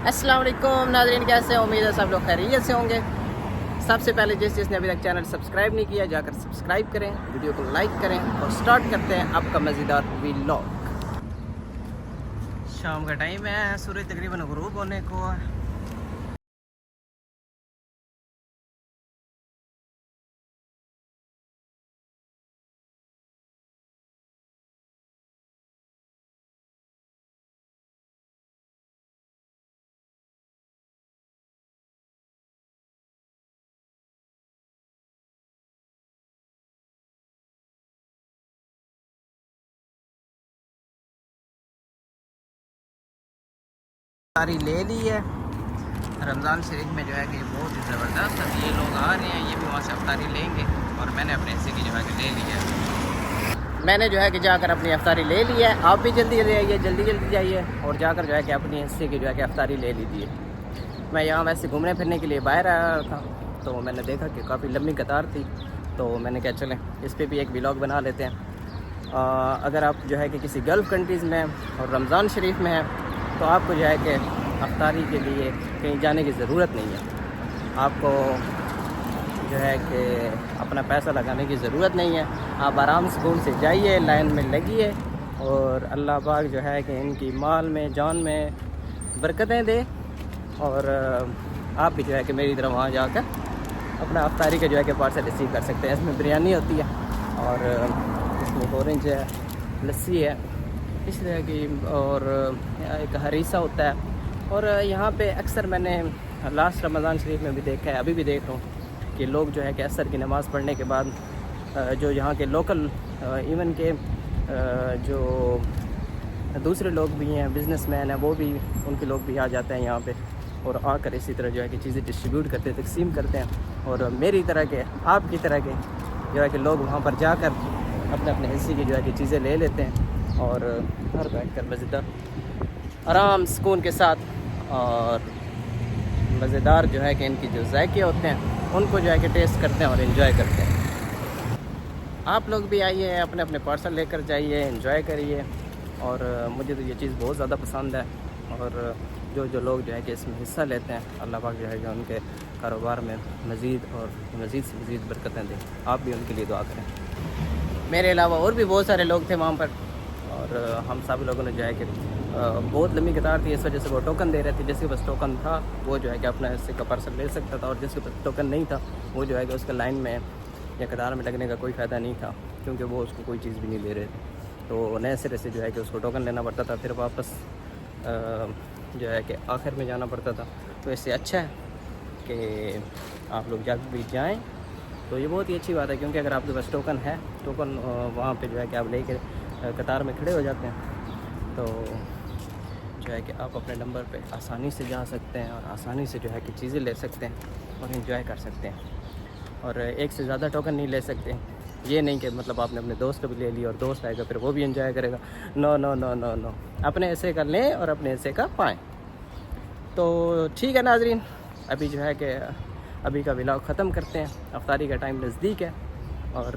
السلام علیکم ناظرین، کیسے ہیں؟ امید ہے سب لوگ خیریت سے ہوں گے۔ سب سے پہلے جس نے ابھی تک چینل سبسکرائب نہیں کیا جا کر سبسکرائب کریں، ویڈیو کو لائک کریں اور سٹارٹ کرتے ہیں آپ کا مزیدار ویلاگ۔ شام کا ٹائم ہے، سورج تقریباً غروب ہونے کو ہے۔ افطاری لے لی ہے رمضان شریف میں، جو ہے کہ بہت ہی زبردست، اب یہ لوگ آ رہے ہیں، یہ بھی وہاں سے افطاری لیں گے اور میں نے اپنے حصے کی جو ہے کہ لے لی ہے۔ میں نے جو ہے کہ جا کر اپنی افطاری لے لی ہے، آپ بھی جلدی لے آئیے، جلدی جائیے اور جا کر جو ہے کہ اپنی حصے کی جو ہے کہ افطاری لے لیجیے۔ میں یہاں ویسے گھومنے پھرنے کے لیے باہر آیا تھا، تو میں نے دیکھا کہ کافی لمبی قطار تھی، تو میں نے کہا چلیں اس پہ بھی ایک ولاگ بنا لیتے ہیں۔ اگر آپ جو ہے کہ کسی گلف کنٹریز میں اور رمضان شریف میں ہیں تو آپ کو جو ہے کہ افطاری کے لیے کہیں جانے کی ضرورت نہیں ہے، آپ کو جو ہے کہ اپنا پیسہ لگانے کی ضرورت نہیں ہے، آپ آرام سکون سے جائیے، لائن میں لگیے اور اللہ پاک جو ہے کہ ان کی مال میں جان میں برکتیں دے، اور آپ بھی جو ہے کہ میری طرح وہاں جا کر اپنا افطاری کا جو ہے کہ پارسل ریسیو کر سکتے ہیں۔ اس میں بریانی ہوتی ہے اور اس میں اورنج ہے، لسی ہے اس طرح کی، اور ایک ہریسہ ہوتا ہے۔ اور یہاں پہ اکثر میں نے لاسٹ رمضان شریف میں بھی دیکھا ہے، ابھی بھی دیکھ رہا ہوں کہ لوگ جو ہے کہ عصر کی نماز پڑھنے کے بعد جو یہاں کے لوکل ایون کے جو دوسرے لوگ بھی ہیں، بزنس مین ہیں، وہ بھی ان کے لوگ بھی آ جاتے ہیں یہاں پہ اور آ کر اسی طرح جو ہے کہ چیزیں ڈسٹریبیوٹ کرتے ہیں، تقسیم کرتے ہیں، اور میری طرح کے، آپ کی طرح کے جو ہے کہ لوگ وہاں پر جا کر اپنے اپنے حصے کی جو ہے کہ چیزیں لے لیتے ہیں اور گھر بیٹھ کر مزیدار آرام سکون کے ساتھ اور مزیدار جو ہے کہ ان کی جو ذائقے ہوتے ہیں ان کو جو ہے کہ ٹیسٹ کرتے ہیں اور انجوائے کرتے ہیں۔ آپ لوگ بھی آئیے، اپنے اپنے پارسل لے کر جائیے، انجوائے کریے، اور مجھے تو یہ چیز بہت زیادہ پسند ہے، اور جو لوگ جو ہے کہ اس میں حصہ لیتے ہیں اللہ پاک جو ہے کہ ان کے کاروبار میں مزید اور مزید سے مزید برکتیں دیں۔ آپ بھی ان کے لیے دعا کریں۔ میرے علاوہ اور بھی بہت سارے لوگ تھے وہاں پر، اور ہم سب لوگوں نے جو ہے کہ بہت لمبی قطار تھی، اس وجہ سے وہ ٹوکن دے رہے تھے۔ جس کے پاس ٹوکن تھا وہ جو ہے کہ اپنا حصے کا پارسل لے سکتا تھا، اور جس کے پاس ٹوکن نہیں تھا وہ جو ہے کہ اس کا لائن میں یا قطار میں لگنے کا کوئی فائدہ نہیں تھا، کیونکہ وہ اس کو کوئی چیز بھی نہیں دے رہے تھے، تو نئے سرے سے جو ہے کہ اس کو ٹوکن لینا پڑتا تھا، پھر واپس جو ہے کہ آخر میں جانا پڑتا تھا۔ تو اس سے اچھا ہے کہ آپ لوگ جب بھی جائیں تو یہ بہت ہی اچھی بات ہے، کیونکہ اگر آپ کے پاس ٹوکن ہے، ٹوکن وہاں پہ جو ہے کہ آپ لے کے قطار میں کھڑے ہو جاتے ہیں، تو جو ہے کہ آپ اپنے نمبر پہ آسانی سے جا سکتے ہیں اور آسانی سے جو ہے کہ چیزیں لے سکتے ہیں اور انجوائے کر سکتے ہیں، اور ایک سے زیادہ ٹوکن نہیں لے سکتے۔ یہ نہیں کہ مطلب آپ نے اپنے دوست کو بھی لے لیا اور دوست آئے گا پھر وہ بھی انجوائے کرے گا، نو نو نو نو نو، اپنے حصے کا لیں اور اپنے حصے کا پائیں۔ تو ٹھیک ہے ناظرین، ابھی جو ہے کہ ابھی کا ولاگ ختم کرتے ہیں، افطاری کا ٹائم نزدیک ہے، اور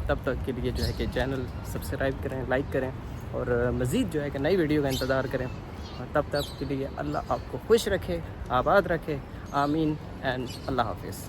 تب تک کے لیے جو ہے کہ چینل سبسکرائب کریں، لائک کریں، اور مزید جو ہے کہ نئی ویڈیو کا انتظار کریں، اور تب تک کے لیے اللہ آپ کو خوش رکھے، آباد رکھے، آمین اینڈ اللہ حافظ۔